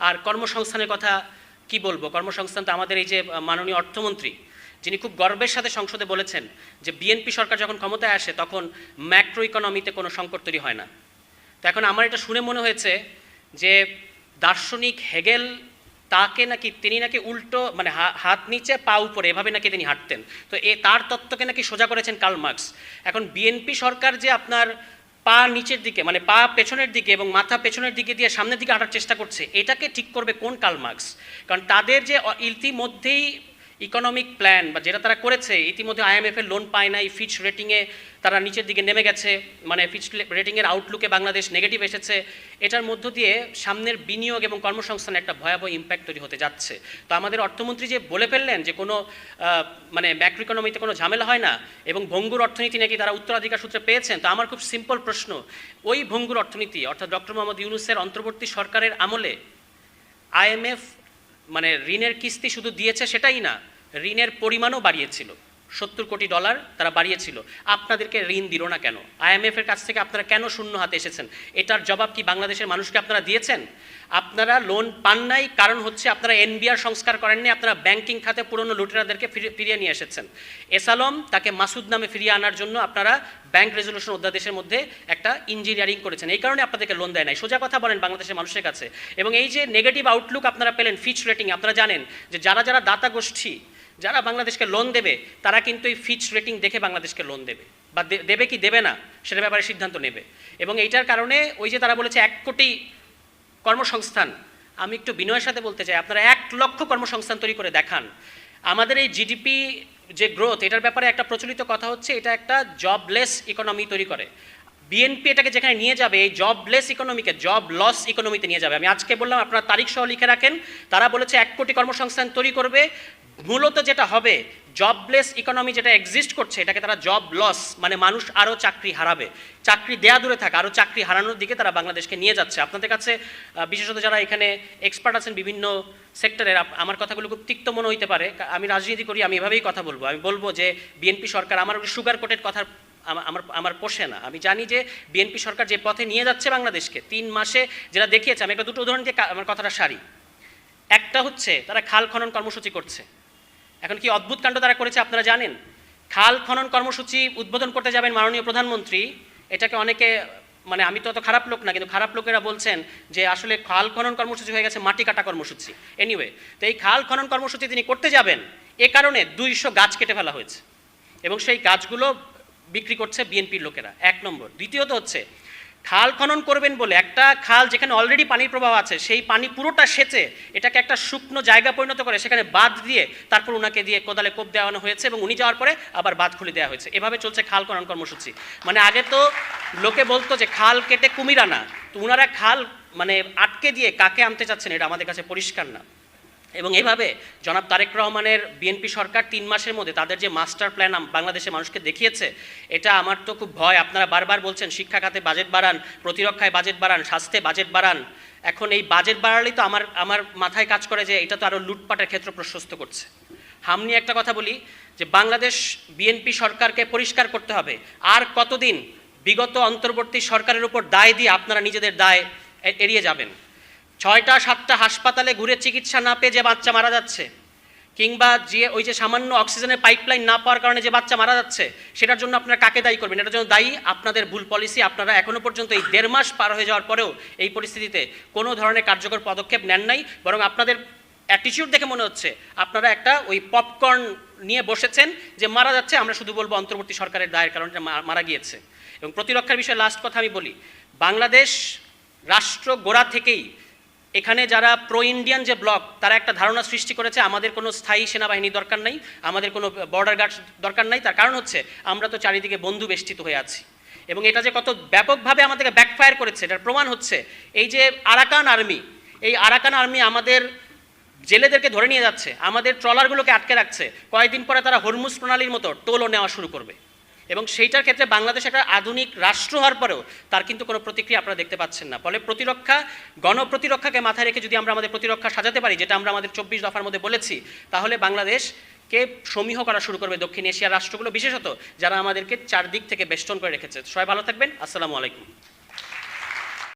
আর কর্মসংস্থানের কথা কি বলবো, কর্মসংস্থান তো আমাদের এই যে মাননীয় অর্থমন্ত্রী যিনি খুব গর্বের সাথে সংসদে বলেছেন যে বিএনপি সরকার যখন ক্ষমতায় আসে তখন ম্যাক্রো ইকোনমিতে কোনো সংকট তৈরি হয় না। তো এখন আমার এটা শুনে মনে হয়েছে যে দার্শনিক হেগেল তাকে নাকি তিনি নাকি উল্টো মানে হাত নিচে পা উপরে এভাবে নাকি তিনি হাঁটতেন। তো তার তত্ত্বকে নাকি সোজা করেছেন কার্ল মার্কস। এখন বিএনপি সরকার যে আপনার পা নিচের দিকে মানে পা পেছনের দিকে এবং মাথা পেছনের দিকে দিয়ে সামনের দিকে হাঁটার চেষ্টা করছে, এটাকে ঠিক করবে কোন কার্ল মার্কস? কারণ তাদের যে ইতিমধ্যেই ইকোনমিক প্ল্যান বা যেটা তারা করেছে, ইতিমধ্যে আইএমএফের লোন পায় নাই, ফিচ রেটিংয়ে তারা নিচের দিকে নেমে গেছে, মানে ফিচ রেটিংয়ের আউটলুকে বাংলাদেশ নেগেটিভ এসেছে, এটার মধ্য দিয়ে সামনের বিনিয়োগ এবং কর্মসংস্থানে একটা ভয়াবহ ইম্প্যাক্ট তৈরি হতে যাচ্ছে। তো আমাদের অর্থমন্ত্রী যে বলে ফেললেন যে কোনো মানে ম্যাক্রো ইকোনমিতে কোনো ঝামেলা হয় না এবং ভঙ্গুর অর্থনীতি নাকি তারা উত্তরাধিকার সূত্রে পেয়েছেন, তো আমার খুব সিম্পল প্রশ্ন, ওই ভঙ্গুর অর্থনীতি অর্থাৎ ডক্টর মোহাম্মদ ইউনূসের অন্তর্বর্তী সরকারের আমলে আইএমএফ মানে ঋণের কিস্তি শুধু দিয়েছে সেটাই না, ঋণের পরিমাণও বাড়িয়েছিল, $70 কোটি তারা বাড়িয়েছিল। আপনাদেরকে ঋণ দিল না কেন? আইএমএফের কাছ থেকে আপনারা কেন শূন্য হাতে এসেছেন? এটার জবাব কি বাংলাদেশের মানুষকে আপনারা দিয়েছেন? আপনারা লোন পান নাই, কারণ হচ্ছে আপনারা এনবিআর সংস্কার করেননি, আপনারা ব্যাংকিং খাতে পুরনো লুটেরাদেরকে ফিরিয়ে নিয়ে এসেছেন। এসালম তাকে মাসুদ নামে ফিরিয়ে আনার জন্য আপনারা ব্যাংক রেজলিউশন অধ্যাদেশের মধ্যে একটা ইঞ্জিনিয়ারিং করেছেন, এই কারণে আপনাদেরকে লোন দেয় নাই। সোজা কথা বলেন বাংলাদেশের মানুষের কাছে। এবং এই যে নেগেটিভ আউটলুক আপনারা পেলেন ফিচ রেটিং, আপনারা জানেন যে যারা দাতা গোষ্ঠী যারা বাংলাদেশকে লোন দেবে তারা কিন্তু এই ফিচ রেটিং দেখে বাংলাদেশকে লোন দেবে, বা দেবে কি দেবে না সেটার ব্যাপারে সিদ্ধান্ত নেবে। এবং এইটার কারণে ওই যে তারা বলেছে 1 কোটি কর্মসংস্থান, আমি একটু বিনয়ের সাথে বলতে চাই আপনারা 1 লক্ষ কর্মসংস্থান তৈরি করে দেখান। আমাদের এই জিডিপি যে গ্রোথ, এটার ব্যাপারে একটা প্রচলিত কথা হচ্ছে এটা একটা জবলেস ইকোনমি তৈরি করে। বিএনপি এটাকে যেখানে নিয়ে যাবে এই জবলেস ইকোনমিকে জব লস ইকোনমিতে নিয়ে যাবে। আমি আজকে বললাম আপনারা তারিখ সহ লিখে রাখেন, তারা বলেছে 1 কোটি কর্মসংস্থান তৈরি করবে। মূলত যেটা হবে জবলেস ইকোনমি যেটা এক্সিস্ট করছে এটাকে তারা জব লস মানে মানুষ আরও চাকরি হারাবে, চাকরি দেয়া দূরে থাক আরও চাকরি হারানোর দিকে তারা বাংলাদেশকে নিয়ে যাচ্ছে। আপনাদের কাছে বিশেষত যারা এখানে এক্সপার্ট আছেন বিভিন্ন সেক্টরের, আমার কথাগুলো খুব তিক্ত মনে হইতে পারে, আমি রাজনীতি করি, আমি এভাবেই কথা বলবো। আমি বলবো যে বিএনপি সরকার আমার সুগার কোটেড কথা আমার পোষে না। আমি জানি যে বিএনপি সরকার যে পথে নিয়ে যাচ্ছে বাংলাদেশকে 3 মাসে যেটা দেখিয়েছে, আমি একটা দুটো উদাহরণ দিয়ে আমার কথাটা সারি। একটা হচ্ছে তারা খাল খনন কর্মসূচি করছে। এখন কি অদ্ভুত কাণ্ড তারা করেছে আপনারা জানেন? খাল খনন কর্মসূচি উদ্বোধন করতে যাবেন মাননীয় প্রধানমন্ত্রী, এটাকে অনেকে মানে আমি তো অত খারাপ লোক না, কিন্তু খারাপ লোকেরা বলছেন যে আসলে খাল খনন কর্মসূচি হয়ে গেছে মাটি কাটা কর্মসূচি। এনিওয়ে, তো এই খাল খনন কর্মসূচি তিনি করতে যাবেন, এ কারণে 200 গাছ কেটে ফেলা হয়েছে এবং সেই গাছগুলো বিক্রি করছে বিএনপির লোকেরা, 1 নম্বর। দ্বিতীয়ত হচ্ছে খাল খনন করবেন বলে একটা খাল যেখানে অলরেডি পানির প্রবাহ আছে সেই পানি পুরোটা সেচে এটাকে একটা শুকনো জায়গা পরিণত করে সেখানে বাঁধ দিয়ে তারপর ওনাকে দিয়ে কোদালে কোপ দেওয়ানো হয়েছে এবং উনি যাওয়ার পরে আবার বাঁধ খুলে দেওয়া হয়েছে। এভাবে চলছে খাল খনন কর্মসূচি। মানে আগে তো লোকে বলতো যে খাল কেটে কুমির আনা, তো ওনারা খাল মানে আটকে দিয়ে কাকে আনতে চাচ্ছেন এটা আমাদের কাছে পরিষ্কার না। এবং এইভাবে জনাব তারেক রহমানের বিএনপি সরকার 3 মাসের মধ্যে তাদের যে মাস্টার প্ল্যান বাংলাদেশের মানুষকে দেখিয়েছে, এটা আমার তো খুব ভয়। আপনারা বারবার বলছেন শিক্ষা খাতে বাজেট বাড়ান, প্রতিরক্ষায় বাজেট বাড়ান, স্বাস্থ্যে বাজেট বাড়ান। এখন এই বাজেট বাড়ালেই তো আমার মাথায় কাজ করে যে এটা তো আরও লুটপাটের ক্ষেত্র প্রশস্ত করছে। হামনি একটা কথা বলি যে বাংলাদেশ বিএনপি সরকারকে পরিষ্কার করতে হবে। আর কতদিন বিগত অন্তর্বর্তী সরকারের উপর দায় দিয়ে আপনারা নিজেদের দায় এড়িয়ে যাবেন? 6টা 7টা হাসপাতালে ঘুরে চিকিৎসা না পেয়ে যে বাচ্চা মারা যাচ্ছে, কিংবা যে ওই যে সামান্য অক্সিজেনের পাইপলাইন না পাওয়ার কারণে যে বাচ্চা মারা যাচ্ছে, সেটার জন্য আপনারা কাকে দায়ী করবেন? এটার জন্য দায়ী আপনাদের ভুল পলিসি। আপনারা এখনও পর্যন্ত এই 1.5 মাস পার হয়ে যাওয়ার পরেও এই পরিস্থিতিতে কোনো ধরনের কার্যকর পদক্ষেপ নেন নাই, বরং আপনাদের অ্যাটিটিউড দেখে মনে হচ্ছে আপনারা একটা ওই পপকর্ন নিয়ে বসেছেন যে মারা যাচ্ছে, আমরা শুধু বলবো অন্তর্বর্তী সরকারের দায়ের কারণে মারা গিয়েছে। এবং প্রতিরক্ষার বিষয়ে লাস্ট কথা আমি বলি, বাংলাদেশ রাষ্ট্র গোড়া থেকেই এখানে যারা প্রো ইন্ডিয়ান যে ব্লক তারা একটা ধারণা সৃষ্টি করেছে আমাদের কোনো স্থায়ী সেনাবাহিনী দরকার নাই, আমাদের কোনো বর্ডার গার্ড দরকার নাই। তার কারণ হচ্ছে আমরা তো চারিদিকে বন্ধু বেষ্টিত হয়ে আছি। এবং এটা যে কত ব্যাপকভাবে আমাদেরকে ব্যাকফায়ার করেছে এটার প্রমাণ হচ্ছে এই যে আরাকান আর্মি, এই আরাকান আর্মি আমাদের জেলেদেরকে ধরে নিয়ে যাচ্ছে, আমাদের ট্রলারগুলোকে আটকে রাখছে, কয়েকদিন পরে তারা হরমুজ প্রণালীর মতো টোলও নেওয়া শুরু করবে। এবং সেইটার ক্ষেত্রে বাংলাদেশ একটা আধুনিক রাষ্ট্র হওয়ার পরেও তার কিন্তু কোনো প্রতিক্রিয়া আপনারা দেখতে পাচ্ছেন না। ফলে প্রতিরক্ষা, গণপ্রতিরক্ষাকে মাথায় রেখে যদি আমরা আমাদের প্রতিরক্ষা সাজাতে পারি, যেটা আমরা আমাদের 24 দফার মধ্যে বলেছি, তাহলে বাংলাদেশকে সমীহ করা শুরু করবে দক্ষিণ এশিয়ার রাষ্ট্রগুলো, বিশেষত যারা আমাদেরকে চারদিক থেকে বেষ্টন করে রেখেছে। সবাই ভালো থাকবেন। আসসালামু আলাইকুম।